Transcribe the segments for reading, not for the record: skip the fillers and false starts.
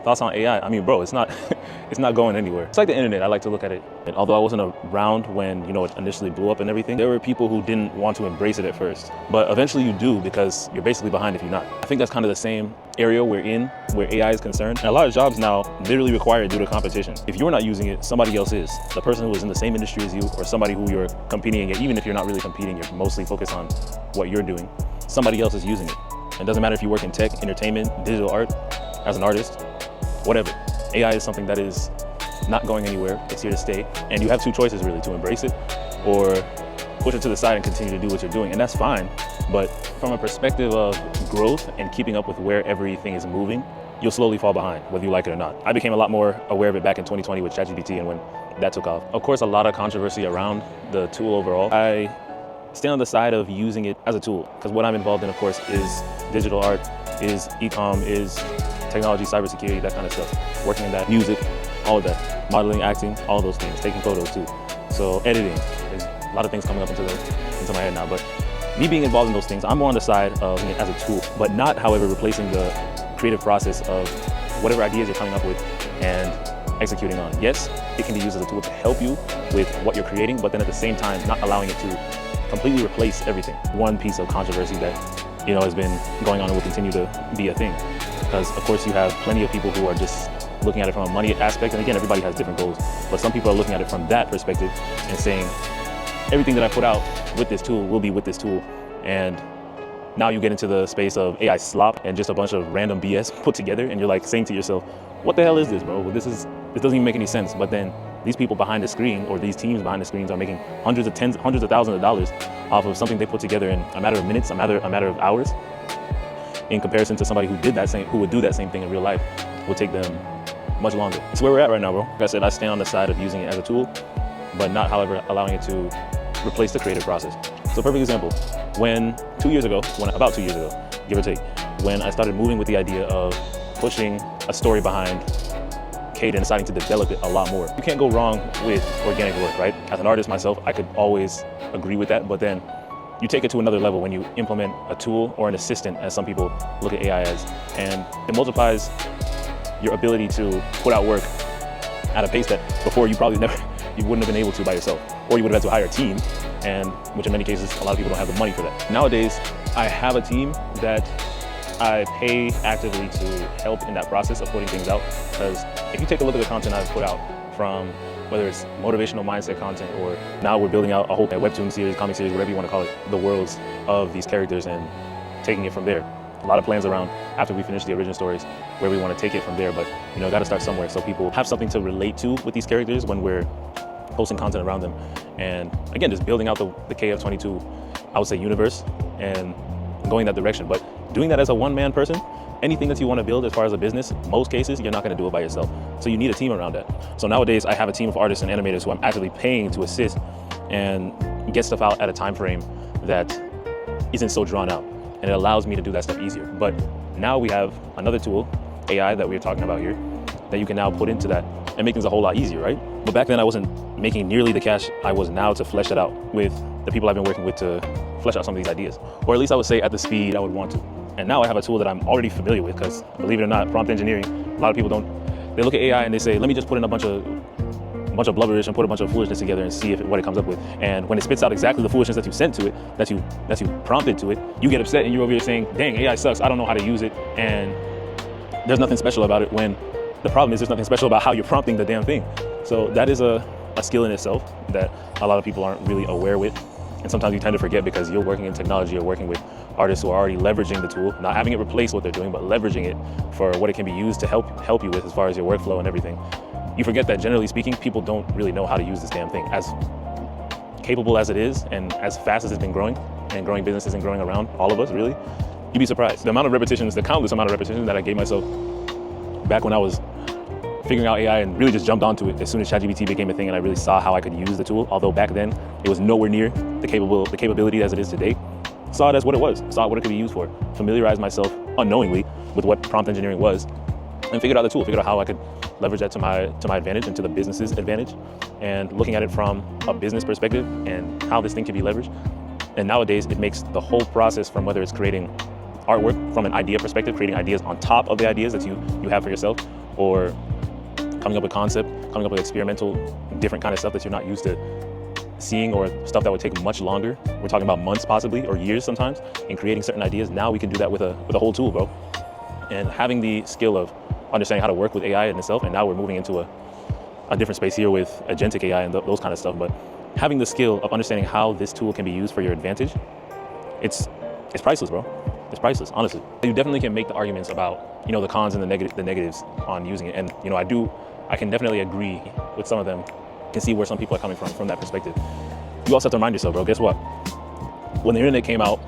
thoughts on AI? I mean, bro, it's not it's not going anywhere. It's like the internet. I like to look at it. And although I wasn't around when, it initially blew up and everything, there were people who didn't want to embrace it at first. But eventually you do, because you're basically behind if you're not. I think that's kind of the same area we're in where AI is concerned. And a lot of jobs now literally require it due to competition. If you're not using it, somebody else is. The person who is in the same industry as you, or somebody who you're competing against, even if you're not really competing, you're mostly focused on what you're doing, somebody else is using it. It doesn't matter if you work in tech, entertainment, digital art, as an artist, whatever. AI is something that is not going anywhere. It's here to stay. And you have two choices really, to embrace it or push it to the side and continue to do what you're doing. And that's fine. But from a perspective of growth and keeping up with where everything is moving, you'll slowly fall behind, whether you like it or not. I became a lot more aware of it back in 2020 with ChatGPT and when that took off. Of course, a lot of controversy around the tool overall. I stay on the side of using it as a tool, because what I'm involved in, of course, is digital art, is e-com, is technology, cybersecurity, that kind of stuff. Working in that, music, all of that, modeling, acting, all those things, taking photos too. So editing, there's a lot of things coming up into my head now. But me being involved in those things, I'm more on the side of it as a tool, but not, however, replacing the creative process of whatever ideas you're coming up with and executing on. Yes, it can be used as a tool to help you with what you're creating, but then at the same time, not allowing it to completely replace everything. One piece of controversy that has been going on and will continue to be a thing, because of course you have plenty of people who are just looking at it from a money aspect, and again, everybody has different goals, but some people are looking at it from that perspective and saying everything that I put out with this tool will be with this tool. And now you get into the space of AI slop and just a bunch of random BS put together, and you're like saying to yourself, what the hell is this, bro? This doesn't even make any sense. But then these people behind the screen, or these teams behind the screens, are making hundreds of thousands of dollars off of something they put together in a matter of minutes, a matter of hours, in comparison to somebody who would do that same thing in real life, will take them much longer. It's where we're at right now, bro. Like I said, I stand on the side of using it as a tool, but not, however, allowing it to replace the creative process. So perfect example, about 2 years ago, give or take, when I started moving with the idea of pushing a story behind 𝗦𝗘𝗡𝗗 and deciding to develop it a lot more. You can't go wrong with organic work, right? As an artist myself, I could always agree with that, but then you take it to another level when you implement a tool or an assistant, as some people look at AI as, and it multiplies your ability to put out work at a pace that before you wouldn't have been able to by yourself, or you would have had to hire a team, and which in many cases, a lot of people don't have the money for that. Nowadays, I have a team that I pay actively to help in that process of putting things out, because if you take a look at the content I've put out, from whether it's motivational mindset content, or now we're building out a whole webtoon series, comic series, whatever you want to call it, the worlds of these characters and taking it from there. A lot of plans around after we finish the original stories where we want to take it from there, but got to start somewhere so people have something to relate to with these characters when we're posting content around them. And again, just building out the 𝗦𝗡𝗡𝗗, I would say, universe, and going that direction. But doing that as a one-man person, anything that you want to build as far as a business, most cases, you're not going to do it by yourself. So you need a team around that. So nowadays, I have a team of artists and animators who I'm actually paying to assist and get stuff out at a time frame that isn't so drawn out. And it allows me to do that stuff easier. But now we have another tool, AI, that we're talking about here, that you can now put into that and make things a whole lot easier, right? But back then I wasn't making nearly the cash I was now to flesh that out with the people I've been working with to flesh out some of these ideas. Or at least I would say at the speed I would want to. And now I have a tool that I'm already familiar with, because believe it or not, prompt engineering, a lot of people they look at AI and they say, let me just put in a bunch of blubberish and put a bunch of foolishness together and see what it comes up with. And when it spits out exactly the foolishness that you sent to it, that you prompted to it, you get upset and you're over here saying, dang, AI sucks, I don't know how to use it, and there's nothing special about it, when the problem is there's nothing special about how you're prompting the damn thing. So that is a skill in itself that a lot of people aren't really aware with. And sometimes you tend to forget, because you're working in technology, you're working with artists who are already leveraging the tool, not having it replace what they're doing, but leveraging it for what it can be used to help you with as far as your workflow and everything. You forget that generally speaking, people don't really know how to use this damn thing. As capable as it is, and as fast as it's been growing, and growing businesses and growing around all of us, really, you'd be surprised. The countless amount of repetitions that I gave myself back when I was figuring out AI and really just jumped onto it as soon as ChatGPT became a thing and I really saw how I could use the tool. Although back then it was nowhere near the capability as it is today. Saw it as what it was, saw what it could be used for, familiarized myself unknowingly with what prompt engineering was, and figured out the tool, figured out how I could leverage that to my advantage and to the business's advantage, and looking at it from a business perspective and how this thing can be leveraged. And nowadays it makes the whole process, from whether it's creating artwork from an idea perspective, creating ideas on top of the ideas that you have for yourself, or coming up with concept, coming up with experimental, different kind of stuff that you're not used to seeing, or stuff that would take much longer. We're talking about months possibly, or years sometimes, in creating certain ideas. Now we can do that with a whole tool, bro. And having the skill of understanding how to work with AI in itself, and now we're moving into a different space here with agentic AI and those kind of stuff, but having the skill of understanding how this tool can be used for your advantage, it's priceless, bro. It's priceless, honestly. You definitely can make the arguments about, you know, the cons and the negatives on using it. And, you know, I can definitely agree with some of them. Can see where some people are coming from that perspective. You also have to remind yourself, bro, guess what? When the internet came out,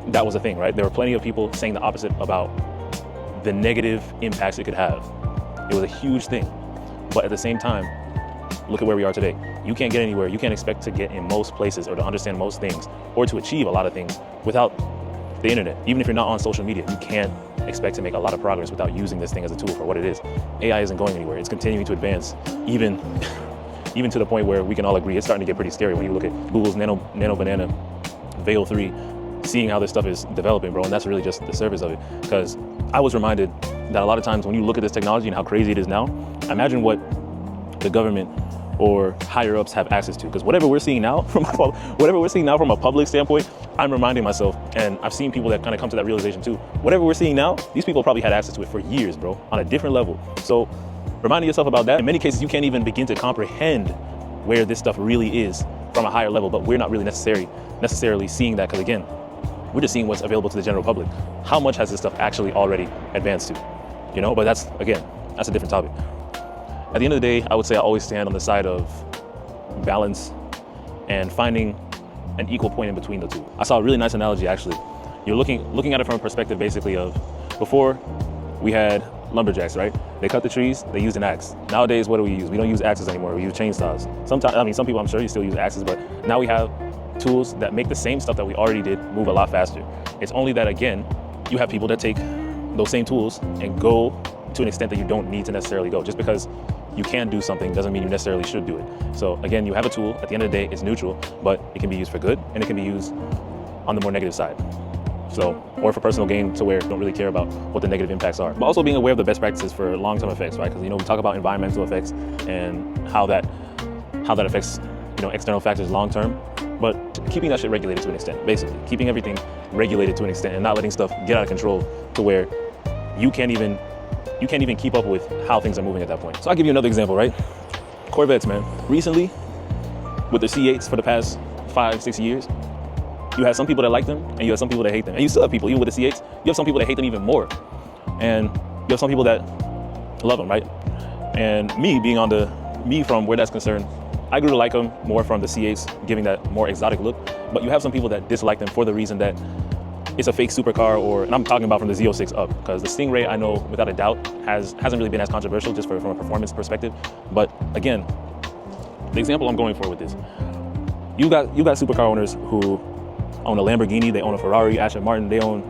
that was a thing, right? There were plenty of people saying the opposite about the negative impacts it could have. It was a huge thing. But at the same time, look at where we are today. You can't get anywhere. You can't expect to get in most places or to understand most things or to achieve a lot of things without the internet. Even if you're not on social media, you can't expect to make a lot of progress without using this thing as a tool for what it is. AI isn't going anywhere. It's continuing to advance, even to the point where we can all agree it's starting to get pretty scary when you look at Google's Nano Banana Veil 3, seeing how this stuff is developing, bro. And that's really just the surface of it. Because I was reminded that a lot of times when you look at this technology and how crazy it is now, imagine what the government or higher ups have access to. Because whatever we're seeing now from a public standpoint, I'm reminding myself, and I've seen people that kind of come to that realization too. Whatever we're seeing now, these people probably had access to it for years, bro, on a different level. So reminding yourself about that. In many cases, you can't even begin to comprehend where this stuff really is from a higher level, but we're not really necessarily seeing that, because again, we're just seeing what's available to the general public. How much has this stuff actually already advanced to? You know, but that's a different topic. At the end of the day, I would say I always stand on the side of balance and finding an equal point in between the two. I saw a really nice analogy, actually. You're looking at it from a perspective basically of, before we had lumberjacks, right? They cut the trees, they used an axe. Nowadays, what do we use? We don't use axes anymore, we use chainsaws. Sometimes, some people I'm sure you still use axes, but now we have tools that make the same stuff that we already did move a lot faster. It's only that, again, you have people that take those same tools and go to an extent that you don't need to necessarily go. Just because you can do something doesn't mean you necessarily should do it. So again, you have a tool, at the end of the day, it's neutral, but it can be used for good and it can be used on the more negative side. So, or for personal gain, to where you don't really care about what the negative impacts are. But also being aware of the best practices for long-term effects, right? Because, you know, we talk about environmental effects and how that affects, you know, external factors long-term, but keeping that shit regulated to an extent, basically. Keeping everything regulated to an extent and not letting stuff get out of control to where you can't even keep up with how things are moving at that point. So I'll give you another example, right? Corvettes, man. Recently, with the C8s for the past 5-6 years, you have some people that like them and you have some people that hate them. And you still have people, even with the C8s, you have some people that hate them even more. And you have some people that love them, right? And me from where that's concerned, I grew to like them more from the C8s, giving that more exotic look. But you have some people that dislike them for the reason that it's a fake supercar, and I'm talking about from the Z06 up, because the Stingray, I know without a doubt hasn't really been as controversial just from a performance perspective. But again, the example I'm going for with this, you got supercar owners who own a Lamborghini, they own a Ferrari, Aston Martin, they own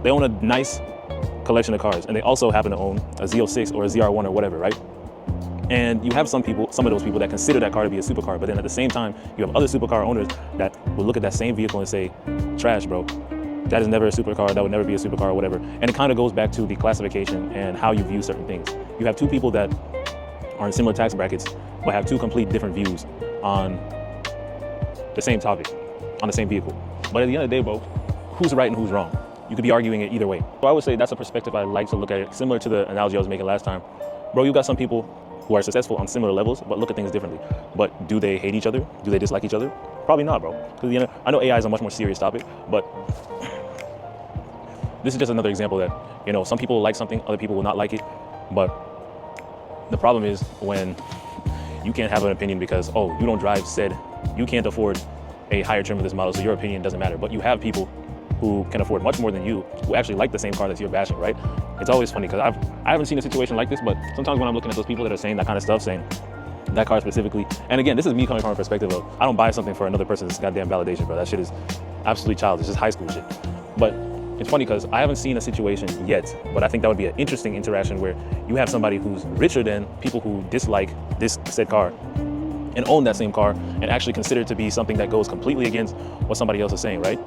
a nice collection of cars, and they also happen to own a Z06 or a ZR1 or whatever, right? And you have some of those people that consider that car to be a supercar, but then at the same time, you have other supercar owners that will look at that same vehicle and say, trash, bro. That is never a supercar, that would never be a supercar or whatever. And it kind of goes back to the classification and how you view certain things. You have two people that are in similar tax brackets, but have two complete different views on the same topic, on the same vehicle. But at the end of the day, bro, who's right and who's wrong? You could be arguing it either way. So I would say that's a perspective I like to look at it, similar to the analogy I was making last time. Bro, you got some people who are successful on similar levels, but look at things differently. But do they hate each other? Do they dislike each other? Probably not, bro. Because, you know, I know AI is a much more serious topic, but this is just another example that, you know, some people will like something, other people will not like it. But the problem is when you can't have an opinion because, oh, you don't drive said, you can't afford a higher trim of this model, so your opinion doesn't matter. But you have people who can afford much more than you, who actually like the same car that you're bashing, right? It's always funny because I haven't seen a situation like this, but sometimes when I'm looking at those people that are saying that kind of stuff, saying that car specifically, and again, this is me coming from a perspective of, I don't buy something for another person's goddamn validation, bro. That shit is absolutely childish. It's just high school shit. But it's funny because I haven't seen a situation yet, but I think that would be an interesting interaction where you have somebody who's richer than people who dislike this said car and own that same car and actually consider it to be something that goes completely against what somebody else is saying, right?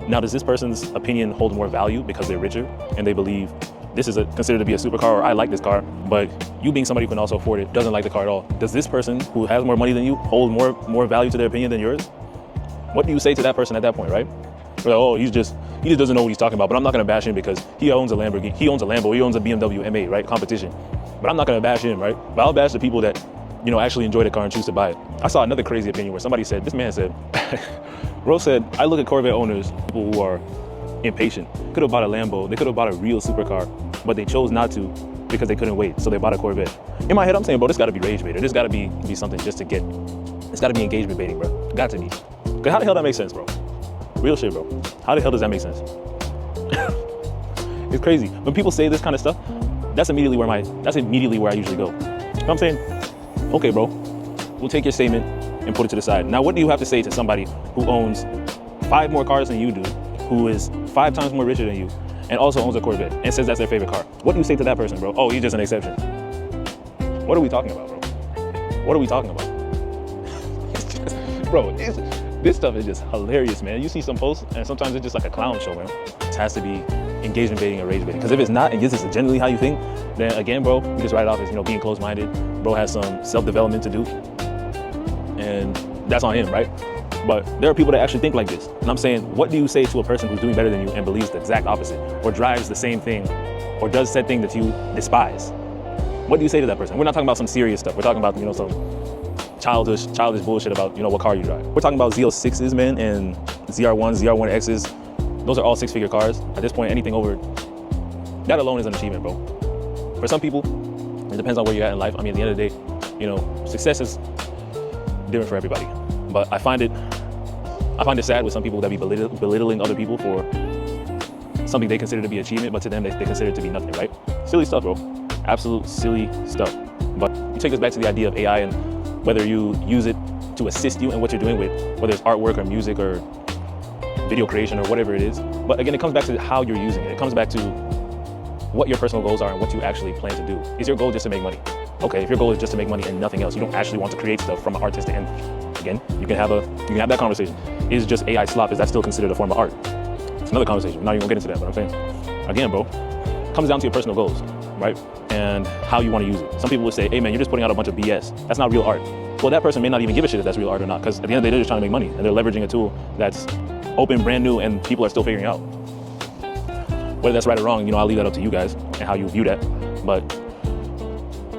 Now, does this person's opinion hold more value because they're richer and they believe this is considered to be a supercar, or I like this car, but you being somebody who can also afford it doesn't like the car at all. Does this person who has more money than you hold more value to their opinion than yours? What do you say to that person at that point, right? You're like, oh, he just doesn't know what he's talking about, but I'm not gonna bash him because he owns a Lamborghini, he owns a Lambo, he owns a BMW M8, right? Competition. But I'm not gonna bash him, right? But I'll bash the people that, you know, actually enjoy the car and choose to buy it. I saw another crazy opinion where somebody said, this man said, Rose said, I look at Corvette owners, people who are impatient. Could have bought a Lambo, they could have bought a real supercar, but they chose not to because they couldn't wait, so they bought a Corvette. In my head, I'm saying, bro, this gotta be rage baiter. This gotta be something just to get, it's gotta be engagement baiting, bro. Got to be. Cause how the hell that makes sense, bro? Real shit, bro. How the hell does that make sense? It's crazy. When people say this kind of stuff, that's immediately where I usually go. You know what I'm saying? Okay, bro, we'll take your statement and put it to the side. Now, what do you have to say to somebody who owns 5 more cars than you do, who is 5 times more richer than you, and also owns a Corvette, and says that's their favorite car? What do you say to that person, bro? Oh, he's just an exception. What are we talking about, bro? What are we talking about? Bro, this stuff is just hilarious, man. You see some posts, and sometimes it's just like a clown show, man. It has to be engagement baiting or rage baiting. Because if it's not, and this is generally how you think, then again, bro, you just write it off as, you know, being closed-minded. Bro has some self-development to do, and that's on him, right? But there are people that actually think like this. And I'm saying, what do you say to a person who's doing better than you and believes the exact opposite, or drives the same thing, or does said thing that you despise? What do you say to that person? We're not talking about some serious stuff. We're talking about, you know, some childish bullshit about, you know, what car you drive. We're talking about Z06s, man, and ZR1s, ZR1Xs. Those are all 6-figure cars. At this point, anything over that alone is an achievement, bro. For some people, it depends on where you're at in life. I mean, at the end of the day, you know, success is different for everybody. But I find it sad with some people that be belittling other people for something they consider to be achievement, but to them, they consider it to be nothing, right? Silly stuff, bro. Absolute silly stuff. But you take us back to the idea of AI and whether you use it to assist you in what you're doing with, whether it's artwork or music or video creation or whatever it is. But again, it comes back to how you're using it. It comes back to what your personal goals are and what you actually plan to do. Is your goal just to make money? Okay, if your goal is just to make money and nothing else, you don't actually want to create stuff from an artist, and again, you can have that conversation. Is just AI slop, is that still considered a form of art? It's another conversation. We're not even gonna get into that, but I'm saying, again, bro, it comes down to your personal goals, right? And how you want to use it. Some people would say, hey man, you're just putting out a bunch of BS. That's not real art. Well, that person may not even give a shit if that's real art or not, because at the end of the day, they're just trying to make money, and they're leveraging a tool that's open, brand new, and people are still figuring out. Whether that's right or wrong, you know, I'll leave that up to you guys and how you view that. But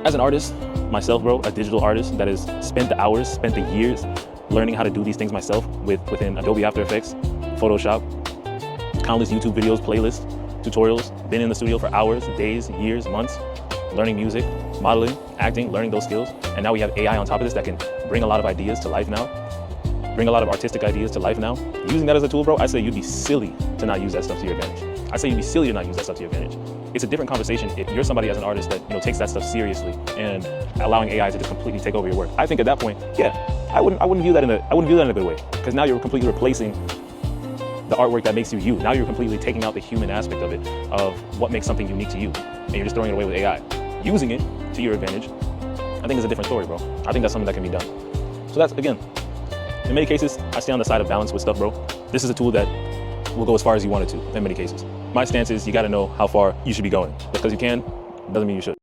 as an artist, myself, bro, a digital artist that has spent the hours, spent the years learning how to do these things myself within Adobe After Effects, Photoshop, countless YouTube videos, playlists, tutorials, been in the studio for hours, days, years, months, learning music, modeling, acting, learning those skills. And now we have AI on top of this that can bring a lot of ideas to life now, bring a lot of artistic ideas to life now. Using that as a tool, bro, I say you'd be silly to not use that stuff to your advantage. I say you'd be silly to not use that stuff to your advantage. It's a different conversation if you're somebody as an artist that, you know, takes that stuff seriously and allowing AI to just completely take over your work. I think at that point, yeah, I wouldn't view that in a good way, because now you're completely replacing the artwork that makes you you. Now you're completely taking out the human aspect of it, of what makes something unique to you, and you're just throwing it away with AI. Using it to your advantage, I think is a different story, bro. I think that's something that can be done. So that's, again, in many cases, I stay on the side of balance with stuff, bro. This is a tool that will go as far as you want it to in many cases. My stance is you got to know how far you should be going. Because you can, doesn't mean you should.